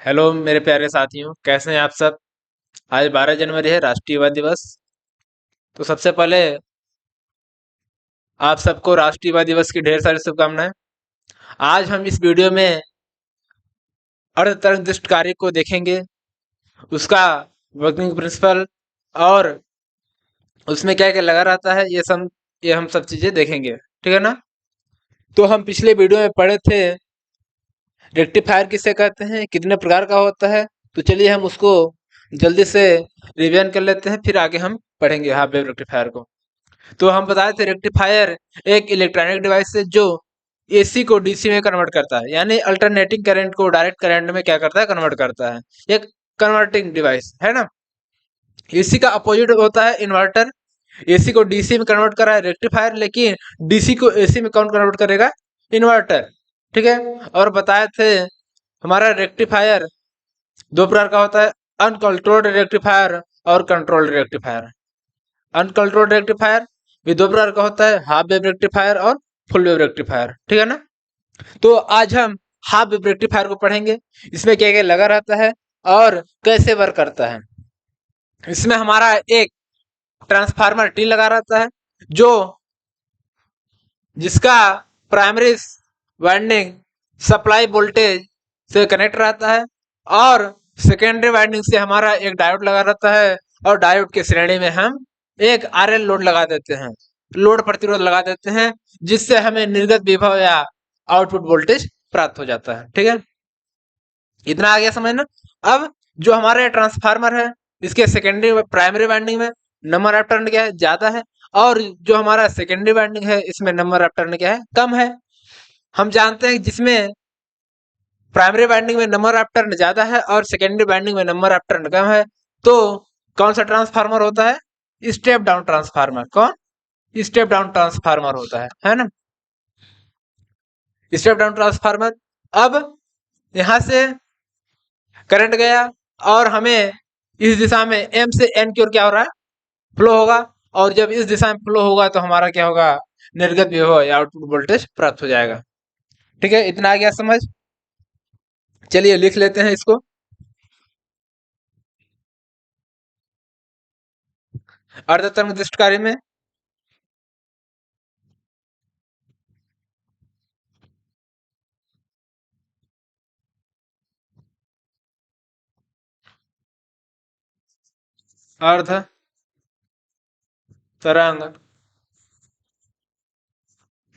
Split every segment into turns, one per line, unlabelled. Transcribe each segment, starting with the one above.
Hello मेरे प्यारे साथियों, कैसे हैं आप सब। आज 12 जनवरी है, राष्ट्रीय युवा दिवस। तो सबसे पहले आप सबको राष्ट्रीय युवा दिवस की ढेर सारी शुभकामनाएं। आज हम इस वीडियो में अर्थतंत्र कार्य को देखेंगे, उसका वर्किंग प्रिंसिपल और उसमें क्या क्या लगा रहता है, ये हम सब चीजें देखेंगे। ठीक है ना। तो हम पिछले वीडियो में पढ़े थे रेक्टिफायर किसे कहते हैं, कितने प्रकार का होता है। तो चलिए हम उसको जल्दी से रिवीजन कर लेते हैं, फिर आगे हम पढ़ेंगे हाफ वेव रेक्टिफायर को। तो हम बताए थे रेक्टिफायर एक इलेक्ट्रॉनिक डिवाइस है जो एसी को डीसी में कन्वर्ट करता है, यानी अल्टरनेटिंग करंट को डायरेक्ट करंट में क्या करता है, कन्वर्ट करता है। एक कन्वर्टिंग डिवाइस है ना। एसी का अपोजिट होता है इन्वर्टर। एसी को डीसी में कन्वर्ट करा है रेक्टिफायर, लेकिन डीसी को एसी में कौन कन्वर्ट करेगा, इन्वर्टर। ठीक है। और बताए थे हमारा रेक्टिफायर दो प्रकार का होता है, अनकंट्रोल्ड रेक्टिफायर और कंट्रोल्ड रेक्टिफायर। अनकंट्रोल्ड रेक्टिफायर भी दो प्रकार का होता है, हाफ वेव रेक्टिफायर और फुल वेव रेक्टिफायर। ठीक है ना। तो आज हम हाफ वेव रेक्टिफायर को पढ़ेंगे, इसमें क्या क्या लगा रहता है और कैसे वर्क करता है। इसमें हमारा एक ट्रांसफार्मर टी लगा रहता है, जो जिसका प्राइमरी वाइंडिंग सप्लाई वोल्टेज से कनेक्ट रहता है और सेकेंडरी वाइंडिंग से हमारा एक डायोड लगा रहता है, और डायोड के श्रेणी में हम एक आरएल लोड लगा देते हैं, लोड प्रतिरोध लगा देते हैं, जिससे हमें निर्गत विभव या आउटपुट वोल्टेज प्राप्त हो जाता है। ठीक है, इतना आ गया समझ ना। अब जो हमारे ट्रांसफार्मर है, इसके सेकेंडरी प्राइमरी वाइंडिंग में नंबर ऑफ टर्न क्या है, ज्यादा है, और जो हमारा सेकेंडरी वाइंडिंग है इसमें नंबर ऑफ टर्न क्या है, कम है। हम जानते हैं कि जिसमें प्राइमरी वाइंडिंग में नंबर ऑफ टर्न ज्यादा है और सेकेंडरी वाइंडिंग में नंबर ऑफ टर्न कम है, तो कौन सा ट्रांसफार्मर होता है, स्टेप डाउन ट्रांसफार्मर। कौन, स्टेप डाउन ट्रांसफार्मर होता है ना, स्टेप डाउन ट्रांसफार्मर। अब यहां से करंट गया और हमें इस दिशा में एम से एन की ओर क्या हो रहा है, फ्लो होगा, और जब इस दिशा में फ्लो होगा तो हमारा क्या होगा, निर्गत विभव या आउटपुट वोल्टेज प्राप्त हो जाएगा। ठीक है, इतना आ गया समझ। चलिए लिख लेते हैं इसको। अर्धतरंग दृष्ट कार्य में अर्ध तरंग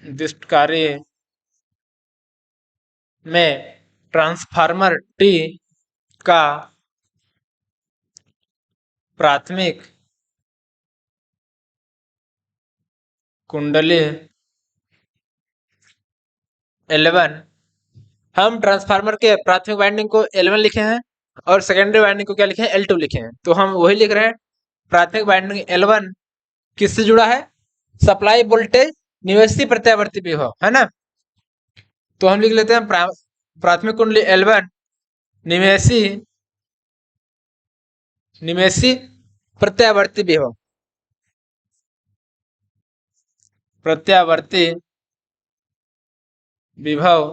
दृष्ट कार्य में ट्रांसफार्मर टी का प्राथमिक कुंडली L1, हम ट्रांसफार्मर के प्राथमिक वाइंडिंग को L1 लिखे हैं और सेकेंडरी वाइंडिंग को क्या लिखे हैं, L2 लिखे हैं। तो हम वही लिख रहे हैं। प्राथमिक वाइंडिंग L1 किससे जुड़ा है, सप्लाई वोल्टेज निवेशी प्रत्यावर्ती विभव, है ना। तो हम लिख लेते हैं प्राथमिक कुंडली L1 निवेशी निवेशी प्रत्यावर्ती विभव, प्रत्यावर्ती विभव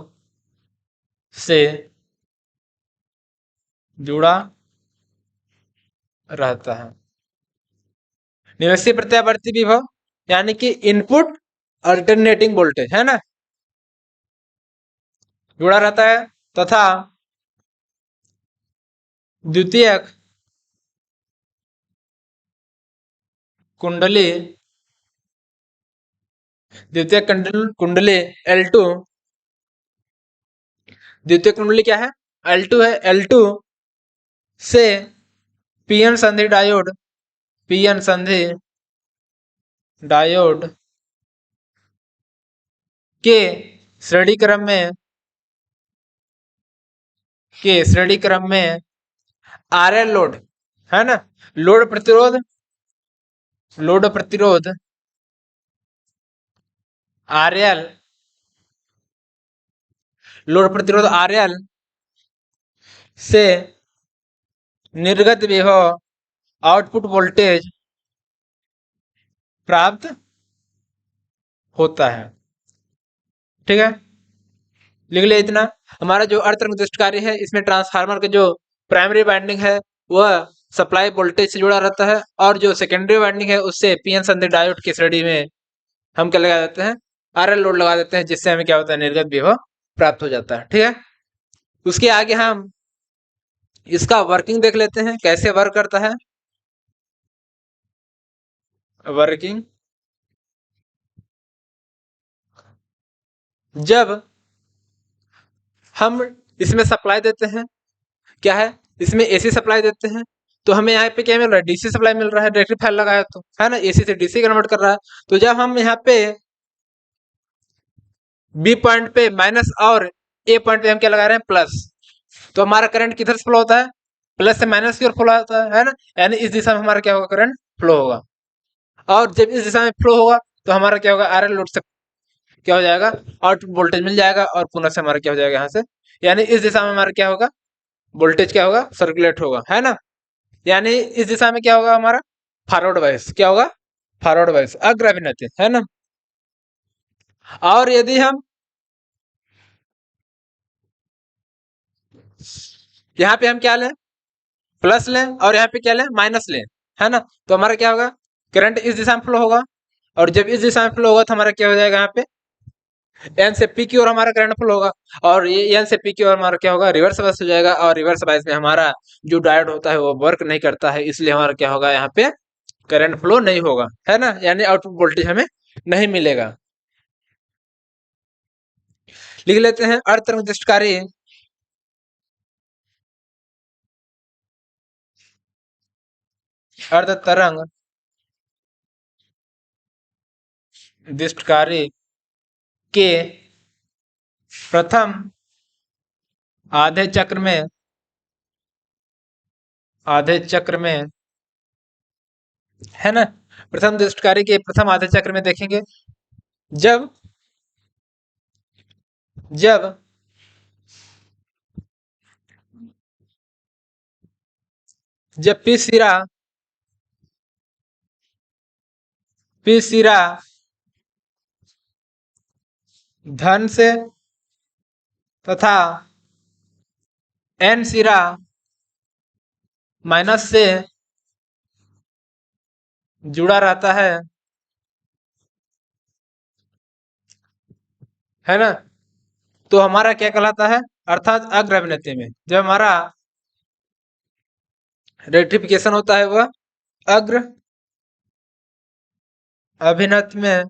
से जुड़ा रहता है। निवेशी प्रत्यावर्ती विभव यानी कि इनपुट अल्टरनेटिंग वोल्टेज, है ना, जुड़ा रहता है, तथा द्वितीयक कुंडली द्वितीय कुंडली L2, द्वितीय कुंडली क्या है, L2 है। L2 से पीएन संधि डायोड, पीएन संधि डायोड के श्रेणी क्रम में आरएल लोड, है ना, लोड प्रतिरोध लोड प्रतिरोध आरएल लोड प्रतिरोध आरएल से निर्गत विभव आउटपुट वोल्टेज प्राप्त होता है। ठीक है, लिख लिया इतना। हमारा जो अर्धतरंग दृष्टिकारी है इसमें ट्रांसफार्मर के जो प्राइमरी वाइंडिंग है वह सप्लाई वोल्टेज से जुड़ा रहता है, और जो सेकेंडरी वाइंडिंग है उससे पीएन संदर्भ डायोड की श्रेणी में हम क्या लगा देते हैं, आरएल लोड लगा देते हैं, जिससे हमें क्या होता है, निर्गत विभव प्राप्त हो जाता है। ठीक है, उसके आगे हम इसका वर्किंग देख लेते हैं, कैसे वर्क करता है। वर्किंग, जब हम इसमें सप्लाई देते हैं, क्या है, इसमें एसी सप्लाई देते हैं, तो हमें यहाँ पे क्या मिल रहा है, डीसी सप्लाई मिल रहा है, रेक्टिफायर लगा है तो, है ना, एसी से डीसी कन्वर्ट कर रहा है। तो जब हम यहाँ पे बी पॉइंट पे माइनस और ए पॉइंट पे हम क्या लगा रहे हैं, प्लस, तो हमारा करंट किधर से फ्लो होता है, प्लस से माइनस की ओर फ्लो होता है ना, यानी इस दिशा में हमारा क्या होगा, करंट फ्लो होगा। और जब इस दिशा में फ्लो होगा तो हमारा क्या होगा, आरएल लोड से क्या हो जाएगा, आउटपुट वोल्टेज मिल जाएगा, और पुनः से हमारा क्या हो जाएगा यहाँ से, यानी इस दिशा में हमारा क्या होगा, वोल्टेज क्या होगा, सर्कुलेट होगा, है ना। यानी इस दिशा में क्या होगा हमारा, फॉरवर्ड वाइज, क्या होगा, फॉरवर्ड वाइज, अग्रभिनति, है ना। और यदि हम यहाँ पे हम क्या लें, प्लस लें, और यहाँ पे क्या लें, माइनस लें, है ना, तो हमारा क्या होगा, करंट इस दिशा में फ्लो होगा, और जब इस दिशा में फ्लो होगा तो हमारा क्या हो जाएगा, यहाँ पे एन से पी की ओर हमारा करंट फ्लो होगा, और ये एन से पी की ओर हमारा क्या होगा, रिवर्स बायस हो जाएगा, और रिवर्स बायस में हमारा जो डायोड होता है वो वर्क नहीं करता है, इसलिए हमारा क्या होगा, यहाँ पे करंट फ्लो नहीं होगा, है ना, यानी आउटपुट वोल्टेज हमें नहीं मिलेगा। लिख लेते हैं, अर्धतरंग दृष्टिकारी अर्धतरंग दृष्टिकारी के प्रथम आधे चक्र में, आधे चक्र में, है ना, प्रथम दृष्टिकारी के प्रथम आधे चक्र में देखेंगे, जब जब जब पी सिरा धन से तथा एन सिरा माइनस से जुड़ा रहता है ना, तो हमारा क्या कहलाता है, अर्थात अग्रभिनति में जब हमारा रेक्टिफिकेशन होता है वह अग्र अभिनत में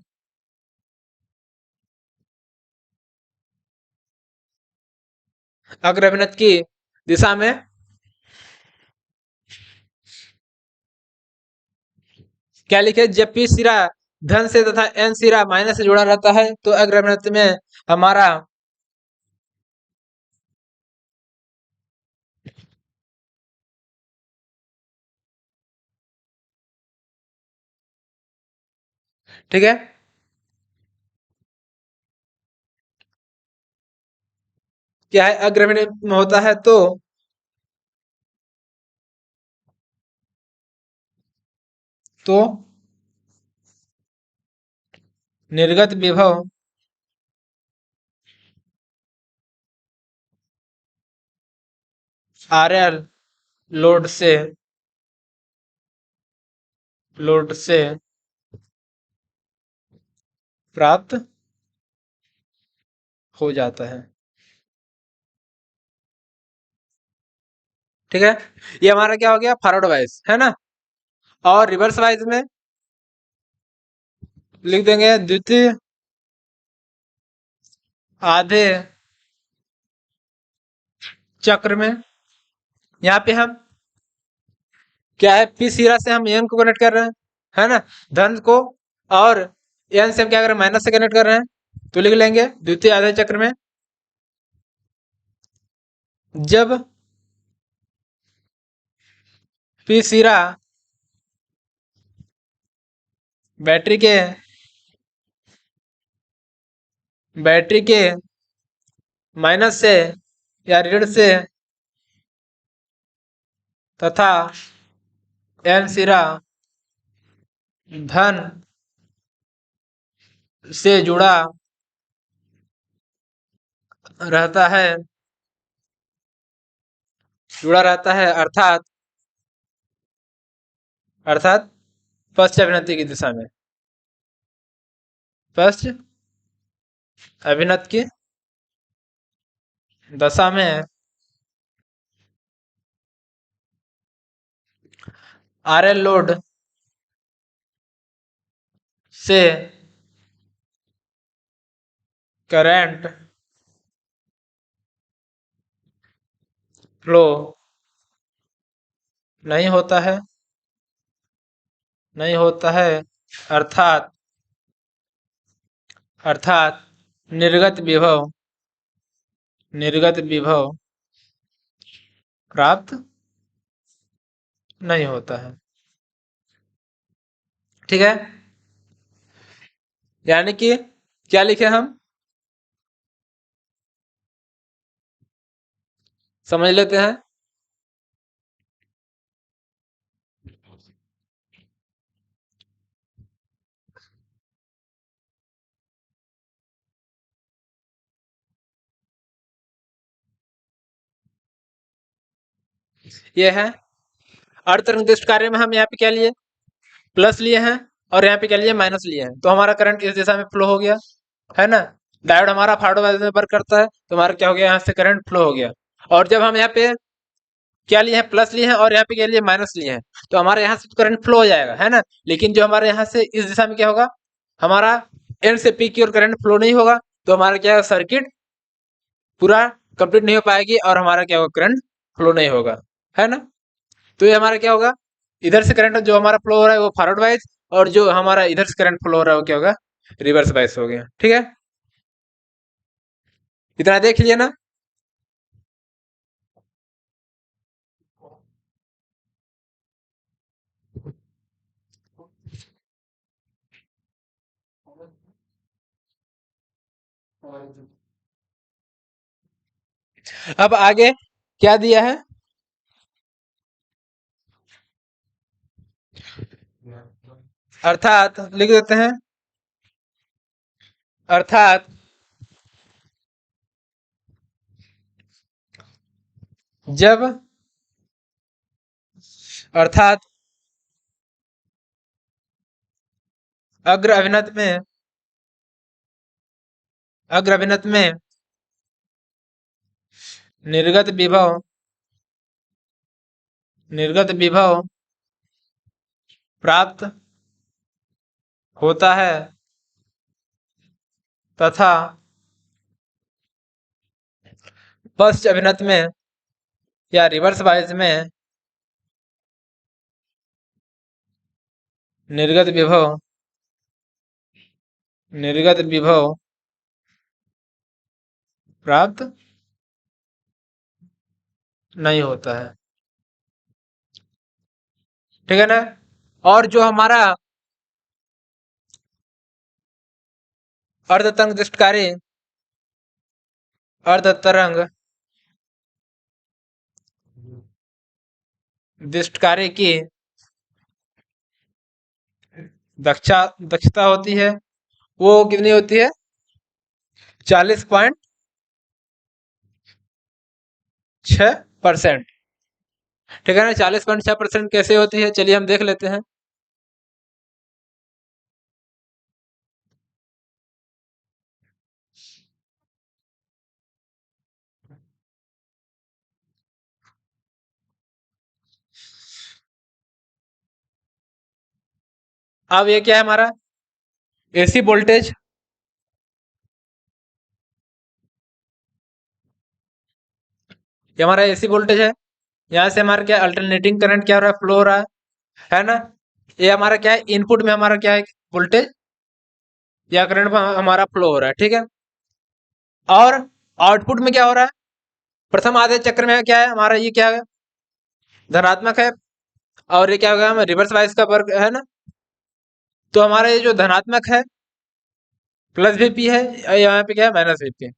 अग्र अभिनत की दिशा में क्या लिखे, जब पी सिरा धन से तथा एन सिरा माइनस से जुड़ा रहता है तो अग्र अभिनत में हमारा ठीक है, क्या है, अग्र अभिनत में होता है तो निर्गत विभव आरएल लोड से लोड से प्राप्त हो जाता है। ठीक है, ये हमारा क्या हो गया, फॉरवर्ड वाइज, है ना। और रिवर्स वाइज में लिख देंगे, द्वितीय आधे चक्र में, यहाँ पे हम क्या है, पी सिरा से हम एन को कनेक्ट कर रहे हैं, है ना, धन को, और एन से हम क्या कर रहे हैं, माइनस से कनेक्ट कर रहे हैं, तो लिख लेंगे, द्वितीय आधे चक्र में जब पी सिरा बैटरी के बैटरी के माइनस से या ऋण से तथा एन सिरा धन से जुड़ा रहता है, जुड़ा रहता है, अर्थात अर्थात पश्च अभिनति की दिशा में, पश्च अभिनत की दशा में आरएल लोड से करंट फ्लो नहीं होता है, नहीं होता है, अर्थात अर्थात निर्गत विभव प्राप्त नहीं होता है। ठीक है, यानी कि क्या लिखे हम, समझ लेते हैं। ये है अर्ध निर्दिष्ट कार्य में हम यहाँ पे क्या लिए, प्लस लिए हैं, और यहाँ पे क्या लिए, माइनस लिए हैं। तो हमारा करंट इस दिशा में फ्लो हो गया, है ना। डायोड हमारा फॉरवर्ड वाइज में वर्क करता है, तो हमारा क्या हो गया, यहाँ से करंट फ्लो हो गया। और जब हम यहाँ पे क्या लिए हैं, प्लस लिए हैं, और यहाँ पे क्या लिए, माइनस लिए हैं, तो हमारे यहाँ से करंट फ्लो हो जाएगा, है ना। लेकिन जो हमारे यहाँ से इस दिशा में क्या होगा, हमारा एन से पी की ओर करंट फ्लो नहीं होगा, तो हमारा क्या सर्किट पूरा कंप्लीट नहीं हो पाएगी, और हमारा क्या होगा, करंट फ्लो नहीं होगा, है ना। तो ये हमारा क्या होगा, इधर से करंट जो हमारा फ्लो हो रहा है वो फॉरवर्ड वाइज, और जो हमारा इधर से करंट फ्लो हो रहा है वो क्या होगा, रिवर्स वाइज हो गया। ठीक है, इतना देख लिया ना। अब आगे क्या दिया है, अर्थात लिख देते हैं, अर्थात जब अर्थात अग्र अभिनत में, अग्र अभिनत में निर्गत विभव, निर्गत विभव प्राप्त होता है, तथा पश्च अभिनत में या रिवर्स वाइज में निर्गत विभव, निर्गत विभव प्राप्त नहीं होता है। ठीक है ना। और जो हमारा अर्ध तरंग दृष्टकारी, अर्ध तरंग दृष्टकारी की दक्षता होती है, वो कितनी होती है, 40.6%। ठीक है ना, 40.6% कैसे होती है, चलिए हम देख लेते हैं। अब ये क्या है हमारा एसी वोल्टेज, ये हमारा एसी वोल्टेज है। यहाँ से हमारा क्या अल्टरनेटिंग करंट क्या हो रहा है, फ्लो हो रहा है ना। ये हमारा क्या है, इनपुट में हमारा क्या है, वोल्टेज या करंट हमारा फ्लो हो रहा है। ठीक है, और आउटपुट में क्या हो रहा है, प्रथम आधे चक्र में क्या है हमारा, ये क्या है, धनात्मक है, और ये क्या होगा, रिवर्स वाइज का वर्क है ना। तो हमारा ये जो धनात्मक है प्लस वीपी है, यहाँ पे क्या है, माइनस वीपी।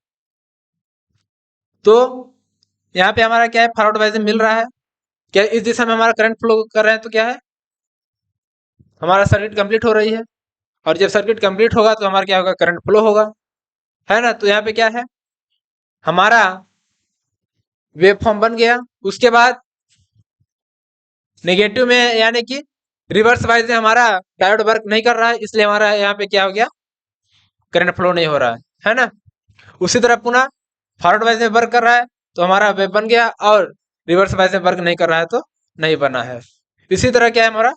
तो यहाँ पे हमारा क्या है, फॉरवर्ड वाइज मिल रहा है, क्या इस दिशा में हमारा करंट फ्लो कर रहे हैं, तो क्या है, हमारा सर्किट कंप्लीट हो रही है। और जब सर्किट कंप्लीट होगा तो हमारा क्या होगा, करंट फ्लो होगा, है ना। तो यहाँ पे क्या है, हमारा वेव फॉर्म बन गया। उसके बाद नेगेटिव में यानी कि रिवर्स वाइज में हमारा डायोड वर्क नहीं कर रहा है, इसलिए हमारा यहाँ पे क्या हो गया, करंट फ्लो नहीं हो रहा है ना। उसी तरह पुनः फॉरवर्ड वाइज में वर्क कर रहा है तो हमारा वेव बन गया, और रिवर्स वाइज में वर्क नहीं कर रहा है तो नहीं बना है। इसी तरह क्या है, हमारा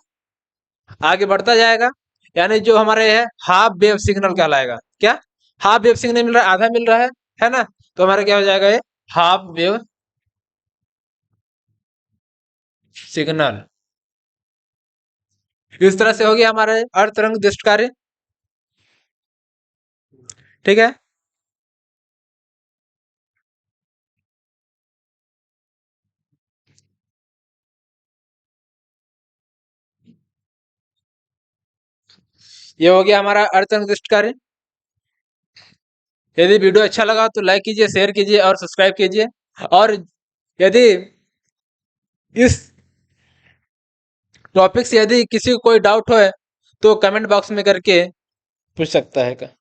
आगे बढ़ता जाएगा, यानी जो हमारे है हाफ वेव सिग्नल कहलाएगा। क्या, हाफ वेव सिग्नल मिल रहा है, आधा मिल रहा है ना। तो हमारा क्या हो जाएगा, ये हाफ वेव सिग्नल। इस तरह से हो गया हमारे अर्ध तरंग दृष्ट कार्य। ठीक है, ये हो गया हमारा अर्ध तरंग दृष्ट कार्य। यदि वीडियो अच्छा लगा तो लाइक कीजिए, शेयर कीजिए और सब्सक्राइब कीजिए। और यदि इस टॉपिक से यदि किसी को कोई डाउट हो तो कमेंट बॉक्स में करके पूछ सकता है।